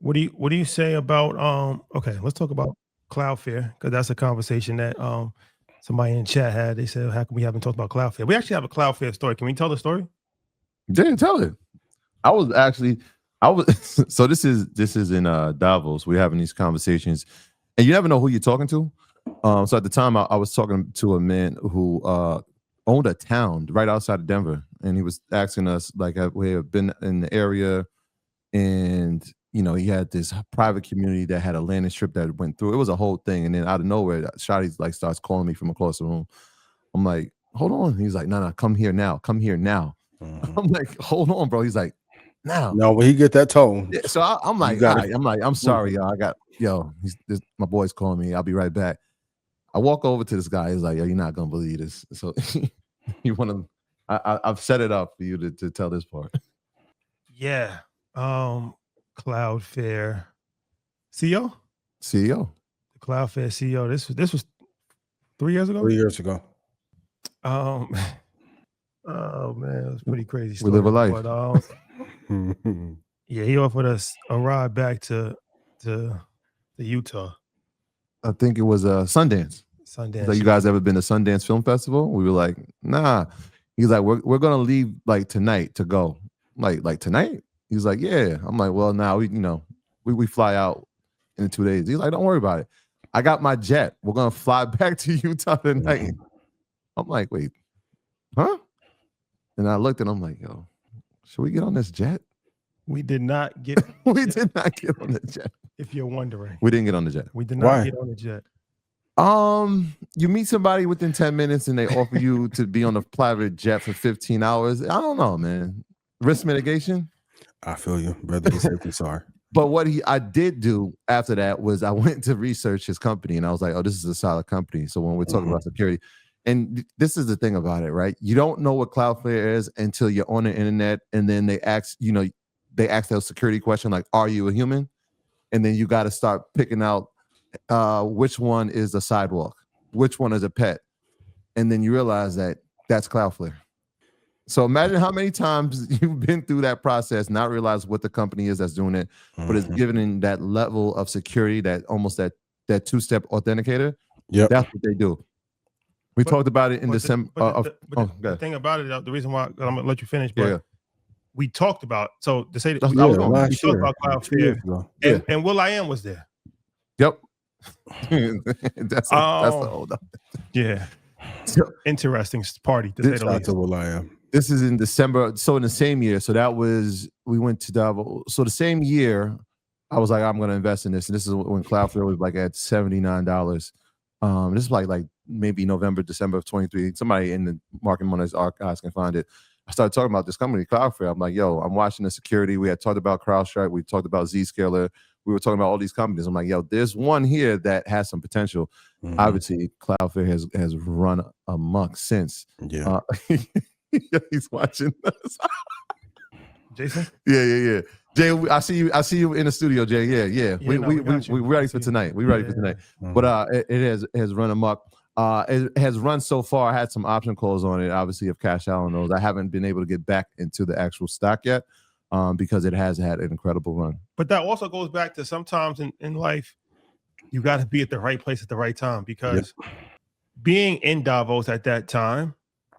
What do you say about okay, let's talk about Cloudflare because that's a conversation that somebody in chat had. They said, how come we haven't talked about Cloudflare? We actually have a Cloudflare story. Can we tell the story? Didn't tell it. I was so this is in Davos. We're having these conversations, and you never know who you're talking to. So at the time, I was talking to a man who owned a town right outside of Denver, and he was asking us like, we have been in the area, and he had this private community that had a landing strip that went through. It was a whole thing, and then out of nowhere, Shotty like starts calling me from across the room. I'm like, hold on. He's like, no, come here now. Come here now. I'm like, hold on, bro. He's like, now. No, when he get that tone. Yeah, so I'm like, all right. I'm sorry, y'all. My boy's calling me. I'll be right back. I walk over to this guy. He's like, yo, you're not gonna believe this. So you want to? I've set it up for you to tell this part. Yeah. Cloudflare CEO. CEO. The Cloudflare CEO. This was 3 years ago. 3 years ago. Oh man, it was pretty crazy story. We live a life. But, yeah, he offered us a ride back to Utah. I think it was Sundance. Sundance. Like, you guys ever been to Sundance Film Festival? We were like, nah. He's like, we're gonna leave like tonight to go. Like tonight? He's like, yeah. I'm like, well, now we fly out in 2 days. He's like, don't worry about it. I got my jet. We're gonna fly back to Utah tonight. I'm like, wait, huh? And I looked and I'm like, yo, should we get on this jet? We did not get. We did not get on the jet. If you're wondering, we didn't get on the jet. We did not get on the jet. You meet somebody within 10 minutes and they offer you to be on a private jet for 15 hours. I don't know, man. Risk mitigation. I feel you, brother. Sorry. But what I did do after that was I went to research his company, and I was like, oh, this is a solid company. So when we're talking about security, and this is the thing about it, right? You don't know what Cloudflare is until you're on the internet, and then they ask that security question like, are you a human? And then you got to start picking out which one is a sidewalk, which one is a pet. And then you realize that that's Cloudflare. So imagine how many times you've been through that process, not realize what the company is that's doing it, but it's given that level of security, that almost that two-step authenticator. Yeah, that's what they do. We talked about it in December. The thing about it, the reason why I'm gonna let you finish, but we talked about to say that we talked about Cloudflare, and Will.i.am was there. Yep. that's the hold up. Yeah. Interesting party to say the least. Will.i.am. This is in December. So in the same year, we went to Davos. So the same year, I was like, I'm going to invest in this. And this is when Cloudflare was like at $79. This is like maybe November, December of 23. Somebody in the Market Money's archives can find it. I started talking about this company, Cloudflare. I'm like, yo, I'm watching the security. We had talked about CrowdStrike. We talked about Zscaler. We were talking about all these companies. I'm like, yo, there's one here that has some potential. Obviously, Cloudflare has run amok since. Yeah. He's watching us. Jason? Yeah. Jay, I see you in the studio, Jay. Yeah. We ready for tonight. We ready for tonight. But it has run amok. It has run so far. I had some option calls on it, obviously, of cash out on those. I haven't been able to get back into the actual stock yet because it has had an incredible run. But that also goes back to sometimes in life, you got to be at the right place at the right time, because being in Davos at that time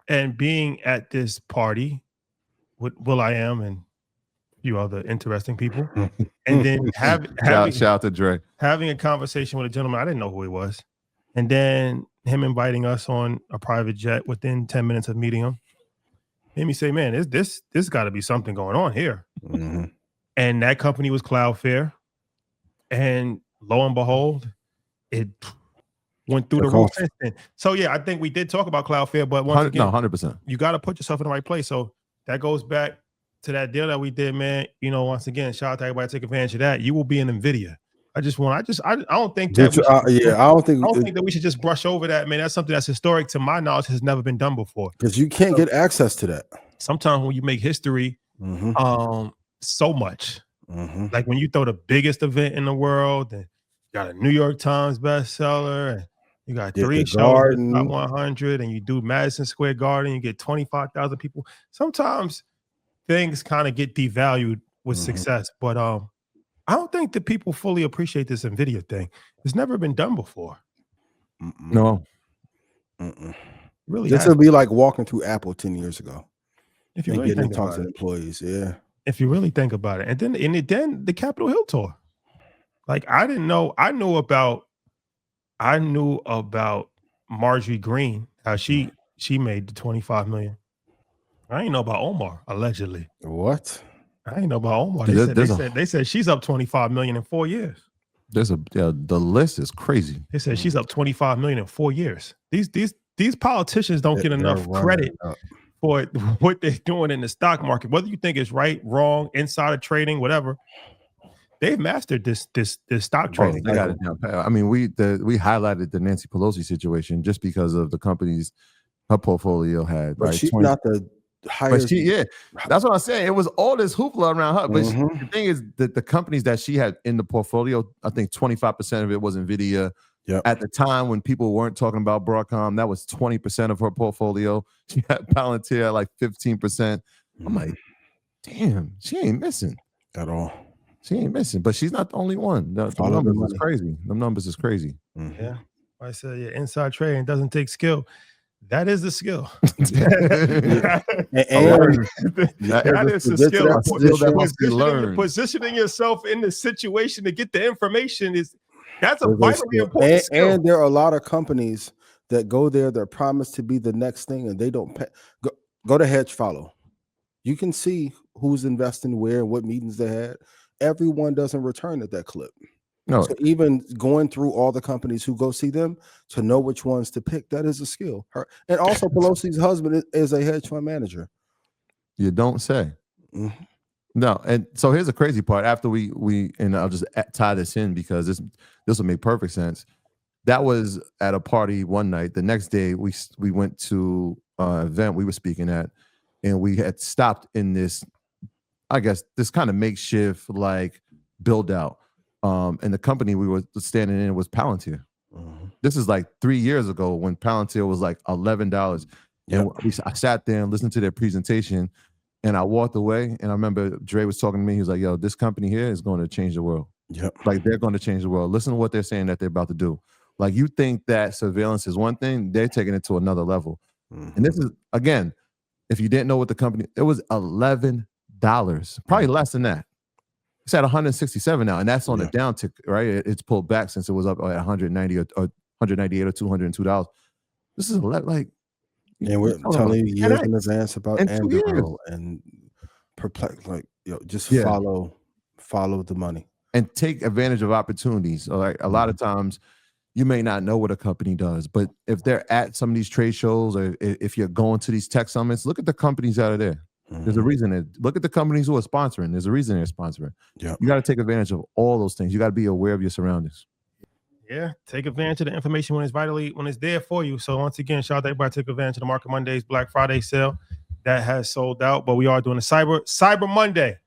and being at this party with Will.i.am and a few other interesting people, and then shout out to Dre, having a conversation with a gentleman, I didn't know who he was, and then him inviting us on a private jet within 10 minutes of meeting him, made me say, man, this got to be something going on here. And that company was Cloudflare, and lo and behold, it went through the roof. So yeah, I think we did talk about Cloudflare, but once again, 100%. You got to put yourself in the right place. So that goes back to that deal that we did, man. Once again, shout out to everybody, take advantage of that. You will be in Nvidia. I don't think that I don't think that we should just brush over that, man. That's something that's historic, to my knowledge, has never been done before. Because you can't get access to that. Sometimes when you make history, so much. Like when you throw the biggest event in the world, and you got a New York Times bestseller, and you got 3 shows in the top 100, and you do Madison Square Garden, you get 25,000 people. Sometimes things kind of get devalued with success, but I don't think that people fully appreciate this Nvidia thing. It's never been done before. No. Really, This would be like walking through Apple 10 years ago. if you And really getting think to talk about to the it. employees. Yeah. If you really think about it, and then the Capitol Hill tour. Like I didn't know. I knew about Marjorie Green, how she made the 25 million. I didn't know about Omar, allegedly. What? I didn't know about Omar. They said she's up 25 million in 4 years. The list is crazy. They said she's up 25 million in 4 years. These politicians don't get enough credit for what they're doing in the stock market. Whether you think it's right, wrong, insider trading, whatever. They've mastered this stock trading. They got it down. I mean, we highlighted the Nancy Pelosi situation just because of the companies her portfolio had. But right? she's not the highest. That's what I'm saying. It was all this hoopla around her. But the thing is that the companies that she had in the portfolio, I think 25% of it was Nvidia. Yep. At the time when people weren't talking about Broadcom, that was 20% of her portfolio. She had Palantir like 15%. I'm like, damn, she ain't missing at all. She ain't missing, but she's not the only one. The numbers is crazy. The numbers is crazy. Yeah. I said, inside trading doesn't take skill. That is the skill. That is the skill. Positioning yourself in the situation to get the information that's a vitally important skill. And there are a lot of companies that go there, they're promised to be the next thing, and they don't pay. Go to Hedge Follow. You can see who's investing where and what meetings they had. Everyone doesn't return at that clip. No. So even going through all the companies who go see them to know which ones to pick, that is a skill. And also Pelosi's husband is a hedge fund manager. You don't say. No, and so here's the crazy part. After we and I'll just tie this in because this will make perfect sense. That was at a party one night. The next day we went to an event we were speaking at, and we had stopped in this, I guess, this kind of makeshift like build out. And the company we were standing in was Palantir. This is like 3 years ago when Palantir was like $11. And I sat there and listened to their presentation, and I walked away. And I remember Dre was talking to me. He was like, "Yo, this company here is going to change the world. Like they're going to change the world. Listen to what they're saying that they're about to do. Like you think that surveillance is one thing, they're taking it to another level. And this is again, if you didn't know what the company, it was $11, probably less than that. It's at 167 now, and that's on the downtick, right? It's pulled back since it was up at 190 or 198 or $202. This is like, and we're telling you years in advance about Andrew and perplex, like just follow the money and take advantage of opportunities. Like a lot of times, you may not know what a company does, but if they're at some of these trade shows or if you're going to these tech summits, look at the companies that are there. There's a reason. Look at the companies who are sponsoring. There's a reason they're sponsoring. You got to take advantage of all those things. You got to be aware of your surroundings. Yeah, take advantage of the information when it's there for you. So once again, shout out to everybody. Take advantage of the Market Mondays Black Friday sale that has sold out, but we are doing a Cyber Monday.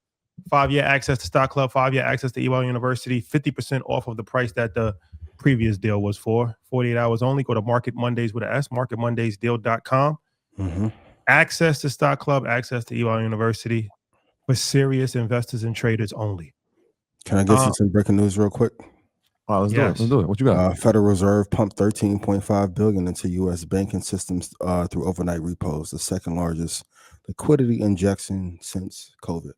5-year access to Stock Club, 5-year access to EY University, 50% off of the price that the previous deal was for. 48 hours only. Go to Market Mondays with an S, marketmondaysdeal.com. Access to Stock Club, access to EY University for serious investors and traders only. Can I get you some breaking news real quick? Let's do it. What you got? Federal Reserve pumped $13.5 billion into U.S. banking systems through overnight repos, the second largest liquidity injection since COVID.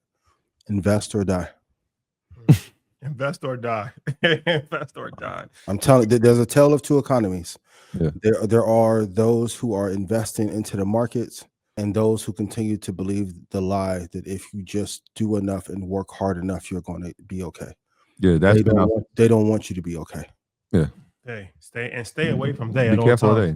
Invest or die. Invest or die. Invest or die. I'm telling you, there's a tale of two economies. Yeah. There are those who are investing into the markets and those who continue to believe the lie that if you just do enough and work hard enough, you're going to be okay. Yeah, they don't want you to be okay. Yeah. Stay away from they. Be careful of they.